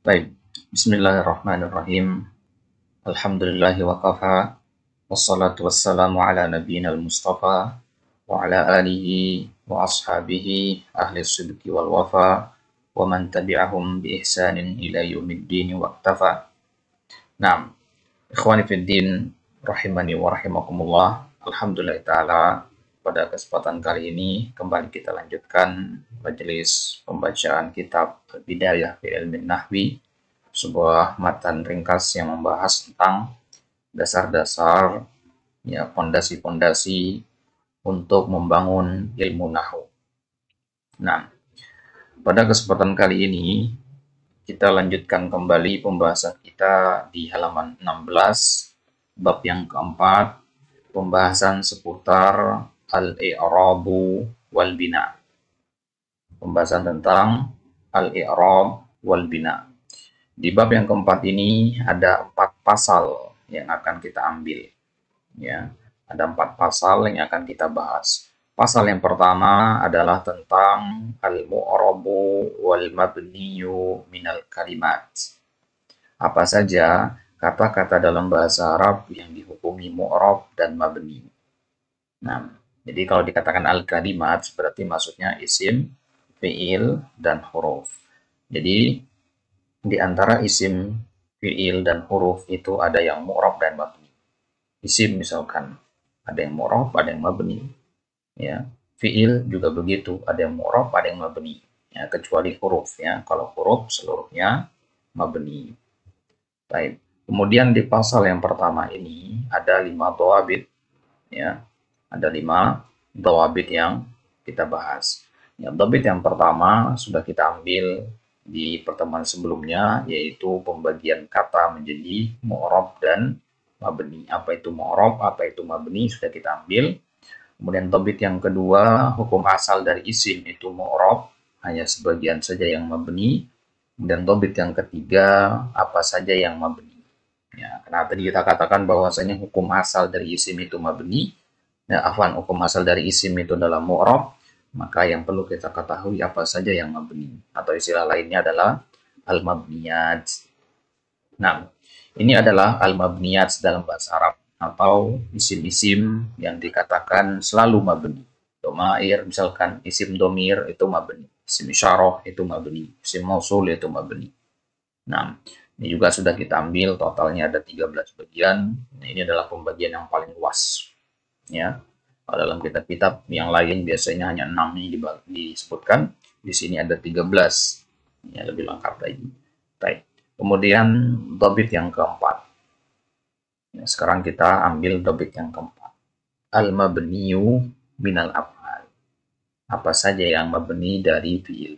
Baik, Bismillahirrahmanirrahim. Alhamdulillahi wa kafa. Wassalatu wassalamu ala nabiyyina al-mustafa wa ala alihi wa ashabihi ahli sidqi wal wafa wa man tabi'ahum bi ihsanin ila yaumiddin wa iktafa. Naam, ikhwani fid din rahimani wa rahimakumullah. Alhamdulillah taala pada kesempatan kali ini kembali kita lanjutkan majelis pembacaan kitab Al-Bidayah fi Ilmin Nahwi, sebuah matan ringkas yang membahas tentang dasar-dasar, ya, pondasi-pondasi untuk membangun ilmu nahwu. Nah, pada kesempatan kali ini kita lanjutkan kembali pembahasan kita di halaman 16, bab yang keempat, pembahasan seputar al-i'rabu wal bina. Pembahasan tentang al-i'rab wal bina. Di bab yang keempat ini ada 4 pasal yang akan kita ambil. Ya, ada 4 pasal yang akan kita bahas. Pasal yang pertama adalah tentang al-mu'rabu wal mabniyu minal kalimat. Apa saja kata-kata dalam bahasa Arab yang dihukumi mu'rab dan mabni. Nah, jadi kalau dikatakan al-kalimat berarti maksudnya isim, fi'il, dan huruf. Jadi di antara isim, fi'il, dan huruf itu ada yang mu'rab dan mabni. Isim misalkan ada yang mu'rab, ada yang mabni. Ya, fi'il juga begitu, ada yang mu'rab, ada yang mabni. Ya, kecuali huruf ya. Kalau huruf seluruhnya mabni. Baik. Kemudian di pasal yang pertama ini ada 5 dhawabit, ya. Ada 5 dhawabit yang kita bahas. Ya, dhawabit yang pertama sudah kita ambil di pertemuan sebelumnya, yaitu pembagian kata menjadi mu'rab dan mabni. Apa itu mu'rab, apa itu mabni sudah kita ambil. Kemudian tobit yang kedua, hukum asal dari isim itu mu'rab, hanya sebagian saja yang mabni. Kemudian tobit yang ketiga, apa saja yang mabni. Ya, karena tadi kita katakan bahwasanya hukum asal dari isim itu mabni, ya, hukum asal dari isim itu adalah mu'rab, maka yang perlu kita ketahui apa saja yang mabni, atau istilah lainnya adalah al-mabniyat. Nah, ini adalah al-mabniyat dalam bahasa Arab, atau isim-isim yang dikatakan selalu mabni. Domair, misalkan isim domir itu mabni, isim isyarah itu mabni, isim mausul itu mabni. Nah, ini juga sudah kita ambil, totalnya ada 13 bagian. Nah, ini adalah pembagian yang paling luas. Ya, kalau dalam kitab-kitab yang lain biasanya hanya 6 ini disebutkan. Di sini ada 13. Ya, lebih lengkap lagi. Baik. Kemudian dobit yang keempat. Ya, sekarang kita ambil dobit yang keempat. Al-mabniyu minal af'al. Apa saja yang mabni dari fi'il.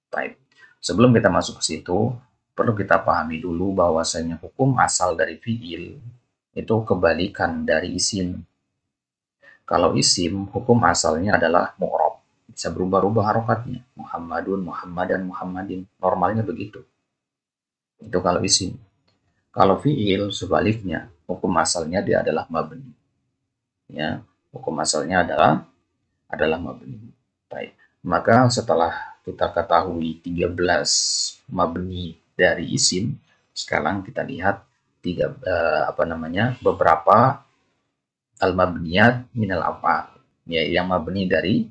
Baik. Sebelum kita masuk ke situ, perlu kita pahami dulu bahwasanya hukum asal dari fi'il itu kebalikan dari isim. Kalau isim, hukum asalnya adalah mu'rab. Bisa berubah-ubah harokatnya. Muhammadun, Muhammadan, Muhammadin. Normalnya begitu. Itu kalau isim. Kalau fi'il sebaliknya, hukum asalnya dia adalah mabni. Ya, hukum asalnya adalah mabni. Baik. Maka setelah kita ketahui 13 mabni dari isim, sekarang kita lihat beberapa al-mabniyat minal af'al, ya, yang mabni dari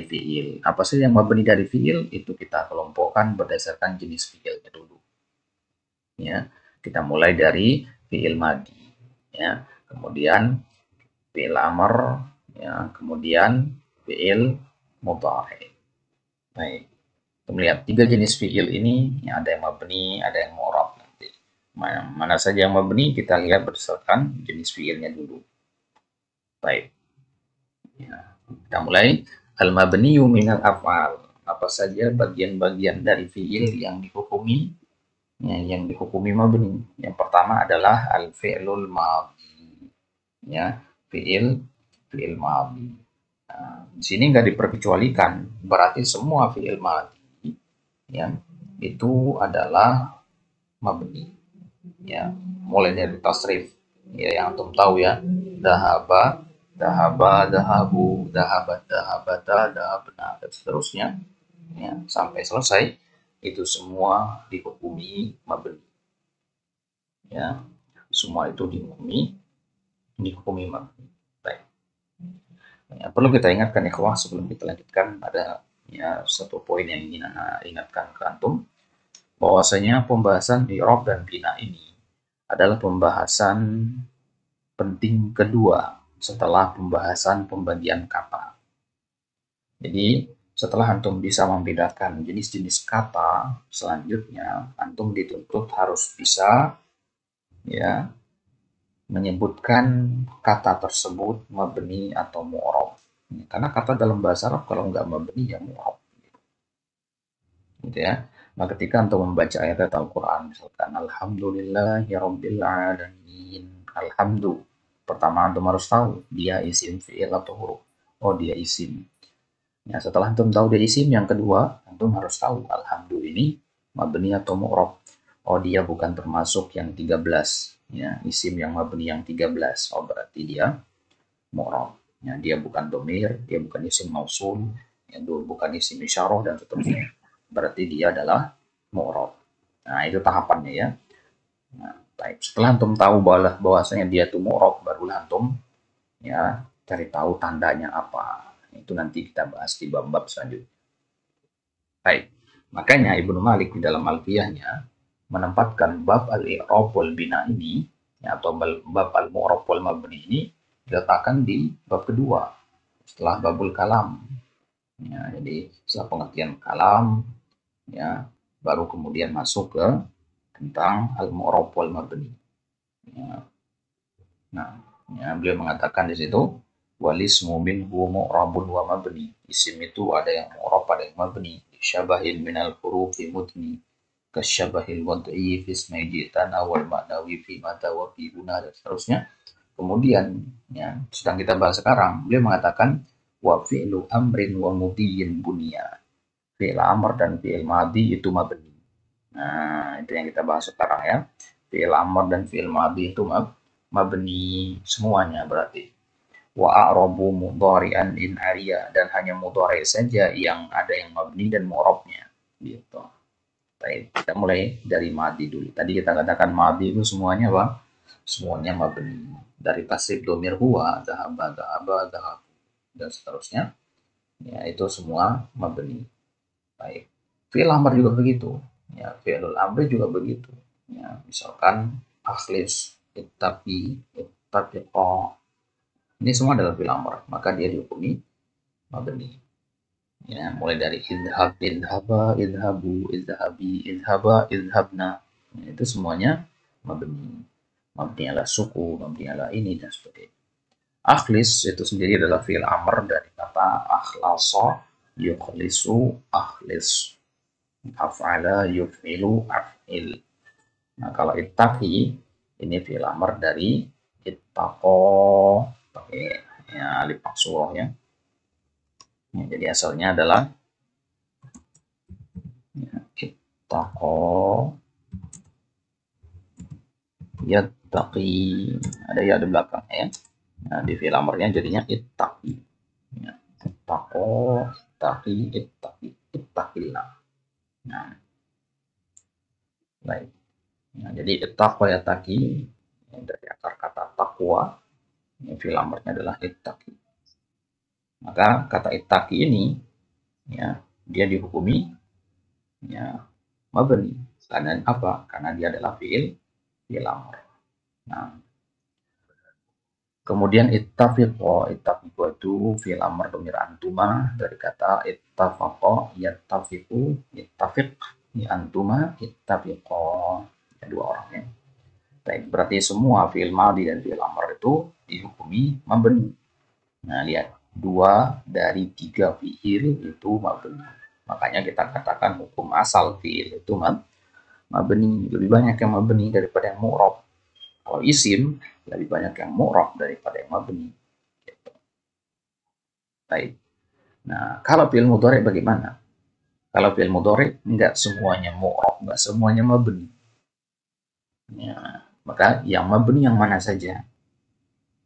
fi'il. Apa sih yang mabni dari fi'il? Itu kita kelompokkan berdasarkan jenis fi'ilnya dulu. Ya, kita mulai dari fi'il madi, ya, kemudian fi'il amr, ya, kemudian fi'il mudhari. Baik. Kita melihat 3 jenis fi'il ini, ya, ada yang mabni, ada yang mu'rab nanti. Mana saja yang mabni kita lihat berdasarkan jenis fi'ilnya dulu. Baik. Ya, kita mulai. Al-mabniyu minal af'al. Apa saja bagian-bagian dari fi'il yang dihukumi, ya, yang dihukumi mabni. Yang pertama adalah al-fi'lul madhi. Ya, fi'il madhi. Nah, di sini nggak diperkecualikan, berarti semua fi'il madhi, ya, itu adalah mabni. Ya, mulai dari tasrif, ya, yang antum tahu ya, dahaba, dahaba, dahabu, dahabat, dahabata, dahabna, dan seterusnya, ya, sampai selesai. itu semua dihukumi mabni. Ya, semua itu dihukumi mabni. Baik. Ya, perlu kita ingatkan ikhwah sebelum kita lanjutkan, ada ya satu poin yang ingin Anda ingatkan ke antum, bahwasanya pembahasan i'rab dan bina ini adalah pembahasan penting kedua setelah pembahasan pembagian kata. Jadi setelah antum bisa membedakan jenis-jenis kata, selanjutnya antum dituntut harus bisa ya menyebutkan kata tersebut mabni atau mu'rab. Karena kata dalam bahasa Arab kalau nggak mabni ya mu'rab. Gitu ya. Nah, ketika antum membaca ayat Al-Quran, misalkan Alhamdulillahirabbil alamin. Alhamdu. Pertama antum harus tahu dia isim fi'il atau huruf. Oh, dia isim. Ya, setelah antum tahu dia isim, yang kedua antum harus tahu alhamdu ini mabni atau mu'rab. Oh, dia bukan termasuk yang 13. Ya, isim yang mabni yang 13. Oh, berarti dia mu'rab. Ya, dia bukan domir, dia bukan isim mausul, ya, bukan isim isyarah dan seterusnya. Berarti dia adalah mu'rab. Nah, itu tahapannya ya. Nah, baik. Setelah antum tahu bahwasanya dia itu mu'rab, barulah antum ya cari tahu tandanya apa. Itu nanti kita bahas di bab-bab selanjutnya. Baik. Makanya Ibnu Malik di dalam Alfiyahnya menempatkan bab al-i'rab wal bina ini ya, atau bab al-mu'rab wal mabni ini diletakkan di bab kedua setelah babul kalam. Ya, jadi setelah pengertian kalam ya baru kemudian masuk ke tentang al-mu'rab wal mabni. Ya. Nah, ya, beliau mengatakan di situ walismu minhu mu'rabun wa mabni. Isim itu ada yang mu'rab, ada yang mabni. Syabahil minal hurufi mudni. Kasyabahil wad'i fi ismi jitana wal ma'nawi fi mata wa fi guna dan seterusnya. Kemudian ya, sedang kita bahas sekarang, beliau mengatakan wa fi'lu amrin wa mudiyyin bunya. Fi'il amr dan fi'il madi itu mabni. Nah, itu yang kita bahas sekarang ya. Fi'il amr dan fi'il madi itu mabni semuanya berarti. Wa a'rabu mudhari'an in ariya, dan hanya mudhari saja yang ada yang mabni dan mu'rabnya gitu. Baik, kita mulai dari madi dulu. Tadi kita katakan madi itu semuanya apa? Semuanya mabni. Dari tasrif domir huwa, dhahaba, dhahaba, dhahab, dan seterusnya. Ya, itu semua mabni. Baik. Fi'il amr juga begitu. Ya, fi'il amr juga begitu. Ya, misalkan akhlis, ittaqi, ittaqiqa. Ini semua adalah fi'il amr, maka dia dihukumi mabni. Ya, mulai dari idhab, idhaba, idhabu, idhabi, idhaba, idhabna. Ya, itu semuanya mabni. Mabni ala suku, mabni ala ini dan sebagainya. Akhlis itu sendiri adalah fi'il amr dari kata akhlasa, yukhlisu, akhlis. Af'ala, yuf'ilu, af'il. Nah, kalau ittaqi ini fi'il amr dari ittaqo, pakai ya alif maksurah ya. Ya, jadi asalnya adalah ya, ittaqo yattaqi, ada ya di belakangnya ya. Nah, di fi'il amrnya jadinya ittaqi. Ya, ittaqo, ittaqi, ittaqi, ittaqillah. Nah, baik. Nah, jadi ittaqo yattaqi ya, dari akar kata taqwa, ya, fi'il amrnya adalah ittaqi. Maka kata ittaqi ini ya dia dihukumi ya mabni. Karena apa? Karena dia adalah fi'il amr. Nah, kemudian ittafiqo itu fi'il amr dhamir antuma dari kata ittafaqo yattafiqu ittafiq ya antuma ittafiqo ya, dua orang ya. Baik, berarti semua fi'il madhi dan fi'il amr itu dihukumi mabni. Nah, lihat, 2 dari 3 fi'il itu mabni. Makanya kita katakan hukum asal fi'il itu mabni. Lebih banyak yang mabni daripada yang mu'rab. Kalau isim, lebih banyak yang mu'rab daripada yang mabni. Gitu. Baik. Nah, kalau fi'il mudhari bagaimana? Kalau fi'il mudhari enggak semuanya mu'rab, enggak semuanya mabni. Ya, maka yang mabni yang mana saja?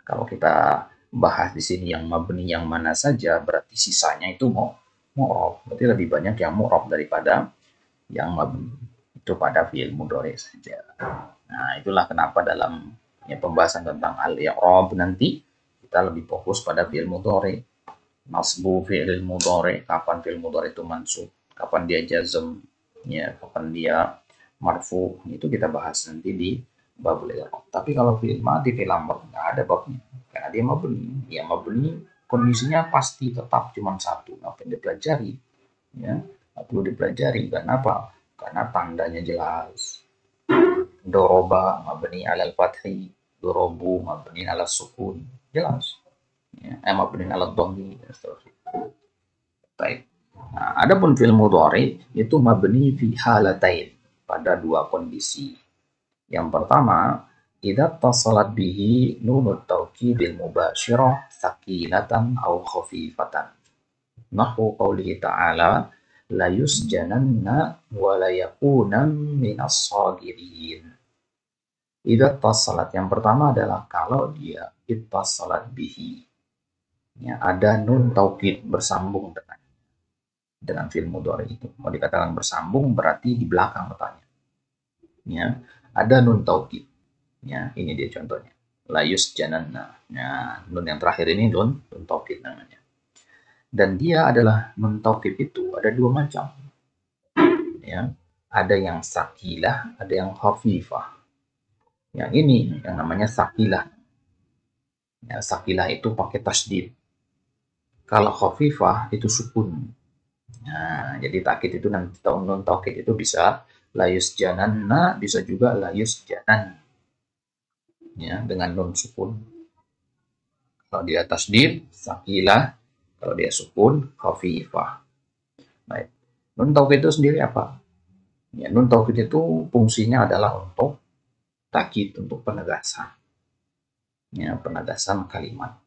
Kalau kita bahas di sini yang mabni yang mana saja, berarti sisanya itu mu'rab. Berarti lebih banyak yang mu'rab daripada yang mabni. Itu pada fi'il mudhari saja. Nah, itulah kenapa dalam pembahasan tentang al-i'rab nanti kita lebih fokus pada fi'il mudhari. Nasbu fi'il mudhari, kapan fi'il mudhari itu mansub, kapan dia jazm, ya, kapan dia marfu, itu kita bahas nanti di babul i'rab. Tapi kalau fi'il madhi, fi'il amr nggak ada babnya, karena dia mabni. Ya mabni kondisinya pasti tetap cuma satu, apa yang dipelajari, ya nggak perlu dipelajari. Kenapa? Karena tandanya jelas. Doroba mabni alal fathi, dorobu mabni alal sukun, jelas. Ya, mabni alal dhammi, dan seterusnya. Baik. Nah, adapun fi'il mudhari itu mabni fi halatain, pada dua kondisi. Yang pertama, idza tasalat bihi nunut taukidil mubasyirah sakilatan aw khafifatan. Nahu qawlihi ta'ala la yusjananna wa la yakunan minas sagirin. Idza tasalat, yang pertama adalah kalau dia ittasalat bihi, ya, ada nun taukid bersambung dengan fi'il mudhari itu. Mau dikatakan bersambung berarti di belakang letaknya. Ya, ada nun taukid. Ya, ini dia contohnya. La yusjananna. Nah, nun yang terakhir ini nun taukid namanya. Dan dia adalah nun taukid itu ada dua macam. Ya, ada yang sakilah, ada yang khafifah. Yang ini yang namanya sakilah. Ya, sakilah itu pakai tasdid. Kalau khafifah itu sukun. Nah, jadi takkid itu nanti nun taukid itu bisa layus jananna, bisa juga layus janan. Ya, dengan nun sukun. Kalau dia tasdid, sakilah. Kalau dia sukun, khafifah. Baik. Nun taukid itu sendiri apa? Ya, nun taukid itu fungsinya adalah untuk takkid, untuk penegasan. Ya, penegasan kalimat.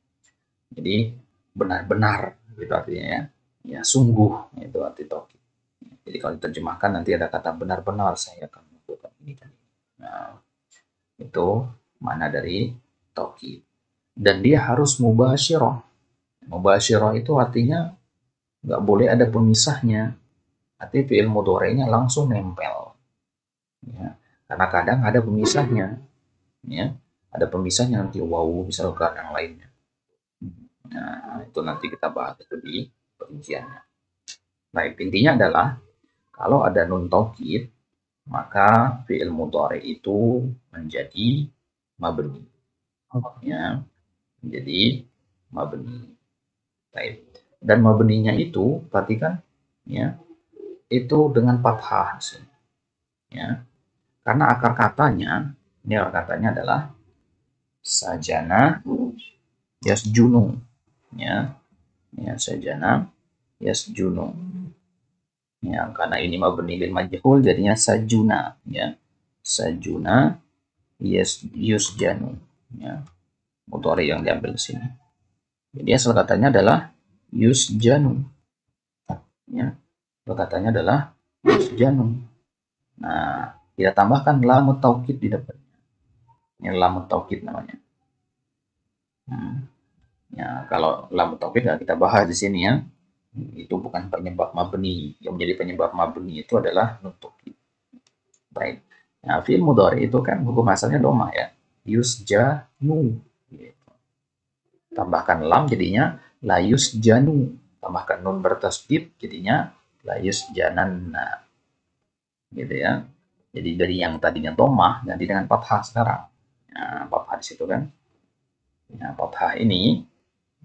Jadi benar-benar gitu artinya ya. Ya, sungguh itu arti taukid. Jadi kalau diterjemahkan nanti ada kata benar-benar saya akan melakukan ini. Nah, itu mana dari taukid. Dan dia harus mubasyirah. Mubasyirah itu artinya nggak boleh ada pemisahnya. Arti fi'il mudhari'nya langsung nempel. Ya. Karena kadang ada pemisahnya. Ya. Ada pemisahnya nanti wawu misalkan yang lainnya. Nah, itu nanti kita bahas itu di perinciannya. Baik, intinya adalah kalau ada nun taukid, maka fi'il mudhari itu menjadi mabni. Ya, menjadi mabni. Baik. Dan mabninya itu, perhatikan, ya, itu dengan fathah. Ya, karena akar katanya, ini akar katanya adalah sajana yasjunu. Ya, ya sajana yasjunu. Ya, karena ini mabni lil majhul jadinya sajuna, ya. Sajuna yusjanu, ya. Mudhari yang diambil di sini. Jadi asal katanya adalah yusjanu. Ya. Asal katanya adalah yusjanu. Nah, kita tambahkan lam taukid di depannya. Ini lam taukid namanya. Ya, kalau lam taukid kita bahas di sini ya. Itu bukan penyebab mabni. Yang menjadi penyebab mabni itu adalah nun taukid. Baik. Nah, fi'il mudhari itu kan hukum asalnya dhamma ya. Yusjanu. Gitu. Tambahkan lam jadinya la yusjanu. Tambahkan nun bertasdid jadinya la yusjananna. Gitu ya. Jadi dari yang tadinya dhamma ganti dengan fathah sekarang. Nah, fathah di situ kan. Nah, fathah ini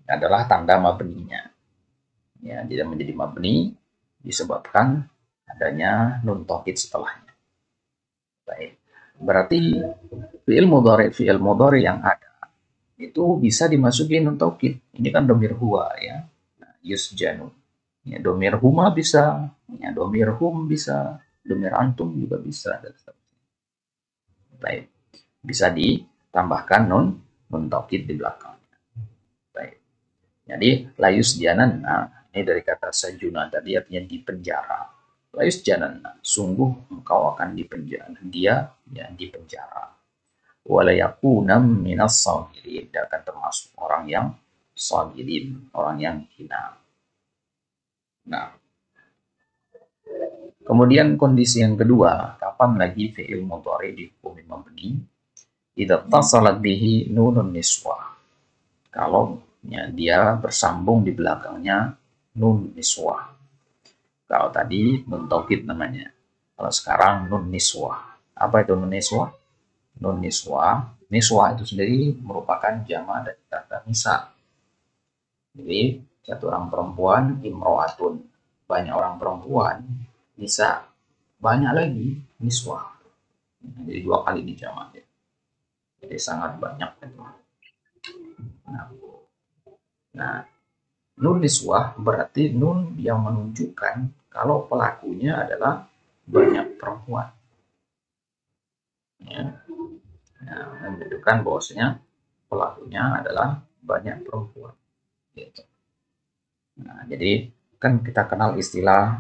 adalah tanda mabninya. Ya, dia menjadi mabni disebabkan adanya nun taukid setelahnya. Baik. Berarti fi'il mudhari yang ada itu bisa dimasuki nun taukid. Ini kan domir huwa ya. Nah, yusjanu. Ya, domir huma bisa, ya, domir hum bisa, domir antum juga bisa dan seterusnya. Baik. Bisa ditambahkan nun taukid di belakang. Baik. Jadi layus janan, nah, ini dari kata sajuna tadi artinya di penjara. Layus janan, sungguh engkau akan dipenjara. Dia ya di penjara. Walayakunam minas sagirin, dia akan termasuk orang yang sagirin, orang yang hina. Nah, Kemudian kondisi yang kedua, kapan lagi fi'il mudhari dihukumi mabni? Idza tasalat bihi nunun niswah. Kalau ya, dia bersambung di belakangnya nun niswah. Kalau tadi nun taukid namanya. Kalau sekarang nun niswah. Apa itu nun niswah? Nun niswah. Niswah itu sendiri merupakan jama dari kata nisa. Jadi satu orang perempuan imro'atun. Banyak orang perempuan nisa. Banyak lagi niswah. Jadi dua kali dijama. Jadi sangat banyak itu. Nah, nun niswah berarti nun yang menunjukkan kalau pelakunya adalah banyak perempuan. Ya. Nah, menunjukkan bahwasanya pelakunya adalah banyak perempuan. Gitu. Nah, jadi kan kita kenal istilah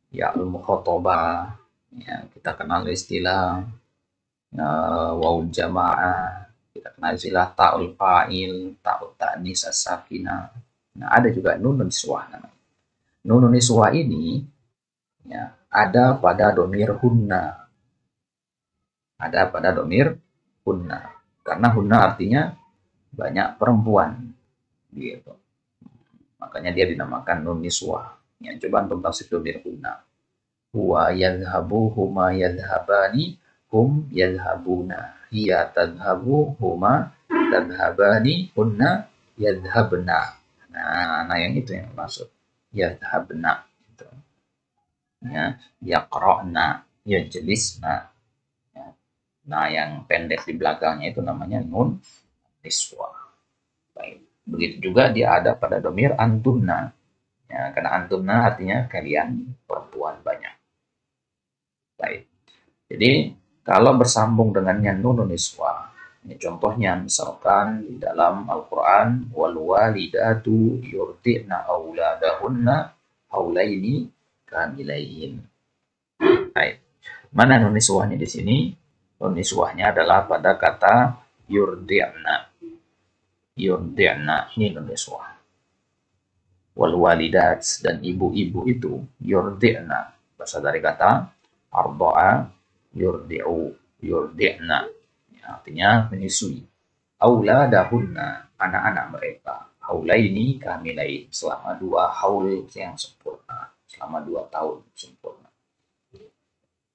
ya'ul mukhatabah, ya, kita kenal istilah waul jamaah, kita kenal istilah ta'ul fa'il, ta'ul ta'nis as-sakinah. Nah, ada juga nunun niswah namanya. Nunun niswah ini ya, ada pada domir hunna. Ada pada domir hunna. Karena hunna artinya banyak perempuan. Gitu. Makanya dia dinamakan nun niswah. Ya, coba untuk tafsir domir hunna. Huwa yadhabu huma yadhabani hum yadhabuna. Hiya tadhabu huma tadhabani hunna yadhabna. Nah yang itu yang maksud. Yadhabna. Gitu. Ya, yaqra'na, yajlisna. Ya. Nah, yang pendek di belakangnya itu namanya nun niswah. Baik. Begitu juga dia ada pada domir antunna. Ya, karena antunna artinya kalian perempuan banyak. Baik. Jadi kalau bersambung dengannya nun niswah, ini contohnya misalkan di dalam Al-Quran wal walidatu yurdi'na auladahunna haulaini kamilain. Baik. Mana nun niswahnya di sini? Nun niswahnya adalah pada kata yurdi'na. Yurdi'na ini nun niswah. Wal walidat dan ibu-ibu itu yurdi'na. Berasal dari kata arda'a yurdi'u. Yurdi'na. Ya, artinya menyusui. Auladahunna, anak-anak mereka. Haulaini kamilain. Selama 2 haul yang sempurna. Selama 2 tahun sempurna.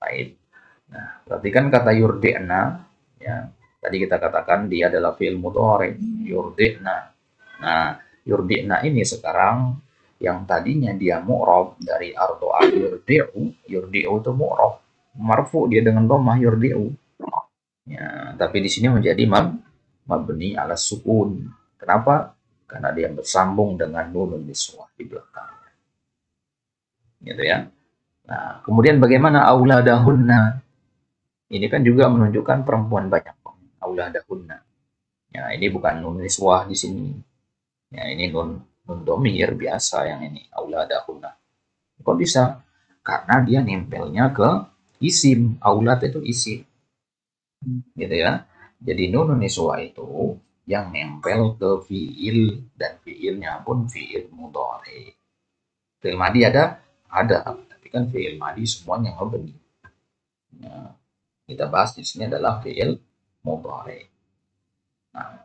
Baik. Nah, perhatikan kata yurdi'na, ya. Tadi kita katakan dia adalah fi'il mudhari, yurdi'na. Nah, yurdi'na ini sekarang yang tadinya dia mu'rab dari ardo'a yurdi'u, yurdi'u itu mu'rab, marfu dia dengan dhammah yurdi'u. Ya, tapi di sini menjadi mabni ala sukun. Kenapa? Karena dia bersambung dengan nunun niswah di belakangnya. Gitu ya. Nah, kemudian bagaimana auladahunna? Ini kan juga menunjukkan perempuan banyak. Auladahunna. Ya, ini bukan nun niswah di sini. Ya, ini nun domir biasa yang ini. Auladahunna. Kok bisa? Karena dia nempelnya ke isim. Aulad itu isim. Gitu ya. Jadi nun niswah itu yang nempel ke fiil dan fiilnya pun fiil mudhari. Fiil madi ada, tapi kan fiil madi semuanya mabni. Nah, kita bahas di sini adalah fiil mudhari. Nah,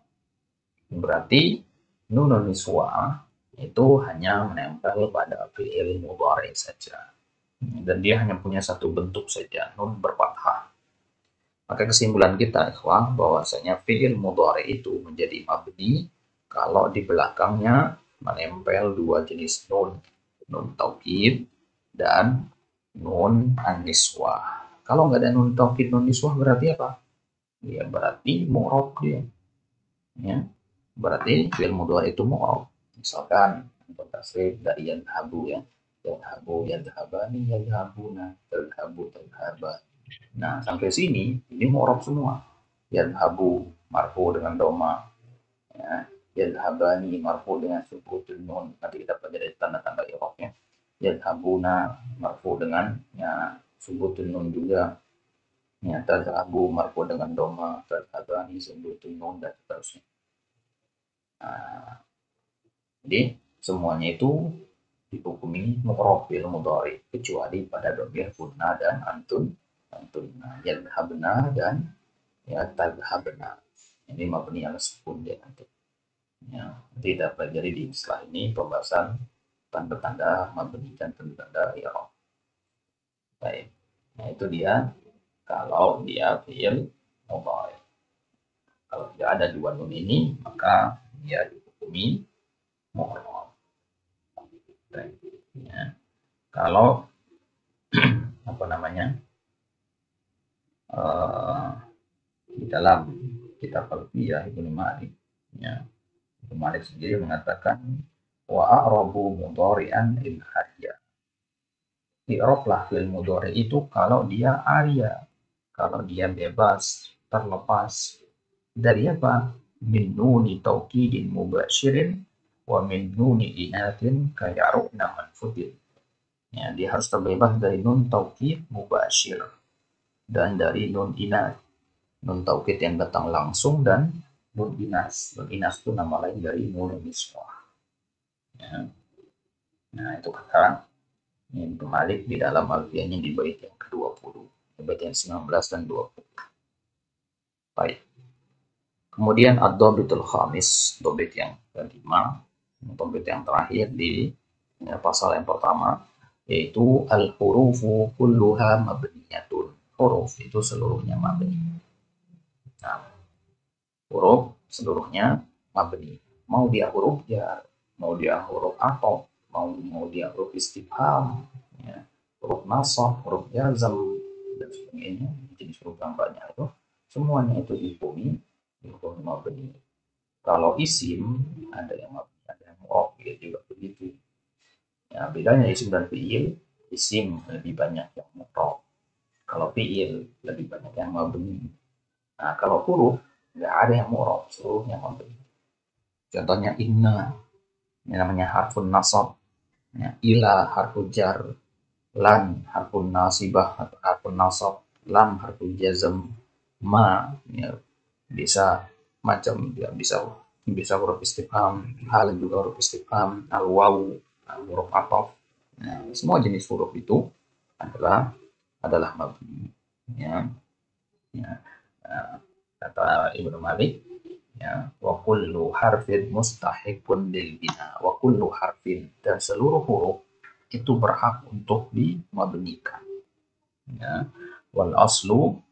berarti nunun niswah itu hanya menempel pada fiil mudhari saja. Dan dia hanya punya satu bentuk saja, nun berfathah. Maka kesimpulan kita ikhwah bahwasanya fiil mudhari itu menjadi mabni kalau di belakangnya menempel 2 jenis nun, nun taukid dan nun an-niswah. Kalau nggak ada nun taukid nun niswah berarti apa? Ya berarti mu'rab dia. Ya. Berarti fi'il mudhari itu mu'rab. Misalkan untuk tasrif dari yadhabu ya. Yadhabu, yadhabani, yadhabuna, tadhabu, tadhaban. Nah, sampai sini ini mu'rab semua. Yadhabu marfu dengan doma. Ya. Yadhabani marfu dengan sukutun nun. Nanti kita pelajari tanda-tanda i'rabnya. Yadhabuna marfu dengan ya subutun nun juga. Ya, tadhabu marfu dengan doma, tadhabani subutun nun dan seterusnya. Nah, jadi semuanya itu dihukumi mu'rab bil mudhari kecuali pada dhamir kunna dan antunna yadhhabna dan ya tadhhabna. Ini mabni ala sukun dia nanti. Ya, tidak pelajari di istilah ini pembahasan tanda-tanda mabni dan tanda-tanda i'rab. Baik. Nah, itu dia kalau dia fi'il mudhari. Kalau tidak ada dua nun ini, maka dia dihukumi mu'rab. Ya. Kalau apa namanya di dalam kitab Alfiyah Ibnu Malik, ya, Ibnu Malik sendiri mengatakan wa a'rabu mudhari'an in hayya. I'rablah fil mudhari itu kalau dia arya, kalau dia bebas, terlepas dari apa? Min nuni taukidin mubasyirin wa min nuni inatin kayarukna manfudin. Ya, dia harus terbebas dari nun taukid mubasyir dan dari nun inat. Nun taukid yang datang langsung dan nun inas. Nun inas itu nama lain dari nun niswah. Ya. Nah, itu kata Ibnu Malik di dalam Alfiyahnya di bait yang ke-20, bait yang 19 dan 20. Baik. Kemudian ad-dhabitul khamis, dhabit yang kelima, dhabit yang terakhir di pasal yang pertama, yaitu al-hurufu kulluha mabniyatun. Huruf itu seluruhnya mabni. Nah, huruf seluruhnya mabni. Mau dia huruf jar, mau dia huruf ataf, mau dia huruf istifham, ya, huruf nasab, huruf jazm dan sebagainya, jenis huruf yang banyak itu, semuanya itu dihukumi mabni. Kalau isim ada yang mabni, ada yang mu'rab, juga begitu. Ya, bedanya isim dan fi'il, isim lebih banyak yang mu'rab. Kalau fi'il lebih banyak yang mabni. Nah, kalau huruf nggak ada yang mu'rab, seluruhnya mabni. Contohnya inna, ini namanya harfun nasab, ya, ila harfun jar, lan harfun nasibah, harfun nasab, lam harfun jazm, ma ya, bisa macam ya, bisa huruf istifham, hal juga huruf istifham, al waw, huruf ataf. Nah, semua jenis huruf itu adalah mabni. Ya, ya. Kata Ibnu Malik, ya, wa kullu harfin mustahiqun lil bina, wa kullu harfin, dan seluruh huruf itu berhak untuk dimabnikan. Ya, wal aslu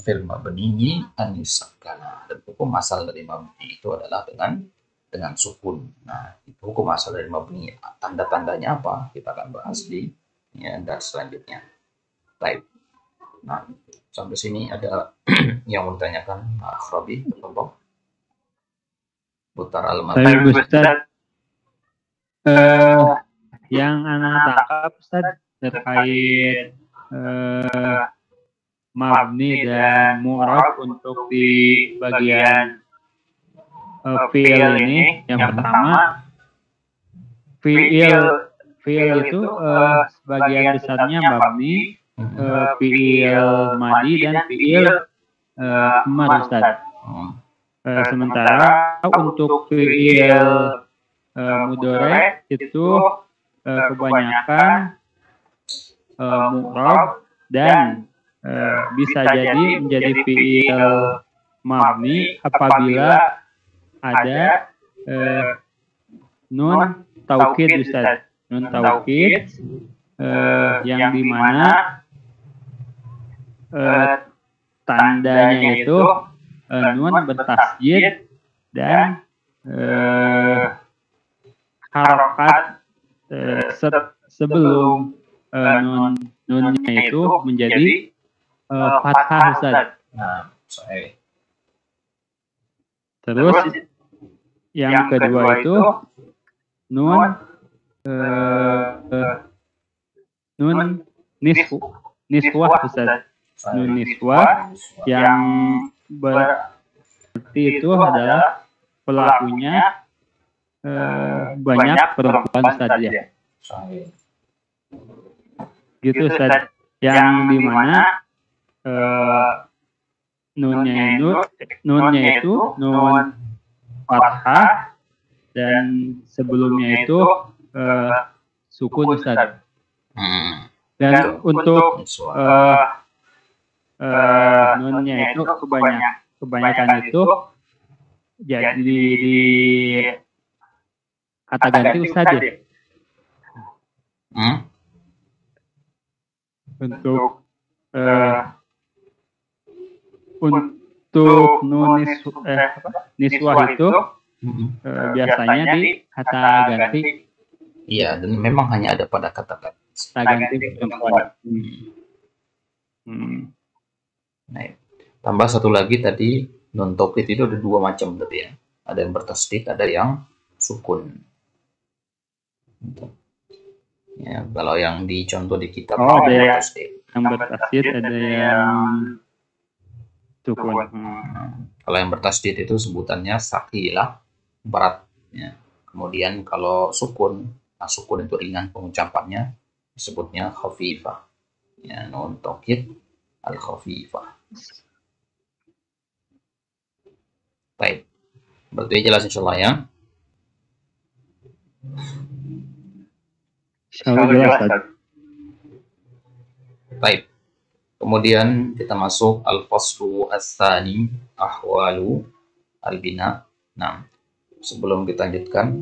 fil mabniyi an yusakkana, dan hukum asal dari mabni itu adalah dengan sukun. Nah, itu hukum asal dari mabni. Tanda-tandanya apa? Kita akan bahas di dan selanjutnya. Baik. Nah, sampai sini ada yang mau ditanyakan, Akhrabi, contoh putar al-mabni. Yang anak tangkap Ustaz terkait mabni dan mu'rab untuk di bagian fi'il ini. Yang pertama, fi'il itu sebagian besarnya mabni, fi'il madi dan fi'il amar Ustaz. Sementara untuk fi'il mudhari itu kebanyakan mu'rab dan bisa jadi menjadi fi'il mabni apabila ada nun taukid Ustaz. Nun taukid yang dimana tandanya itu nun bertasjid dan harokat sebelum nunnya itu menjadi fathah Ustaz. Nah, terus yang kedua itu nun niswah Ustaz. Nun niswah yang berarti itu adalah pelakunya banyak perempuan saja. Gitu Ustaz. Yang dimana nunnya itu nun fathah dan sebelumnya itu sukun Ustaz. Hmm. Dan untuk Niswa. nunnya itu kebanyakan itu jadi di kata ganti Ustaz ya. Hmm? Untuk untuk niswah itu biasanya di kata ganti. Iya, dan memang hanya ada pada kata-kata ganti perempuan. Nah, tambah satu lagi tadi, nun taukid itu ada dua macam tadi ya. Ada yang bertasdid, ada yang sukun. Ya, kalau yang dicontoh di kitab ada yang bertasdid. Yang bertasdid, ada yang sukun. Kalau yang bertasdid itu sebutannya saqilah, berat. Ya. Kemudian kalau sukun, sukun itu ringan pengucapannya, disebutnya khafifah. Ya, nun taukid al-khafifah. Baik. Berarti jelas insyaallah ya. Insyaallah jelas. Baik. Kemudian kita masuk al-faslu ats-tsani ahwalu al-bina. Nah, sebelum kita lanjutkan,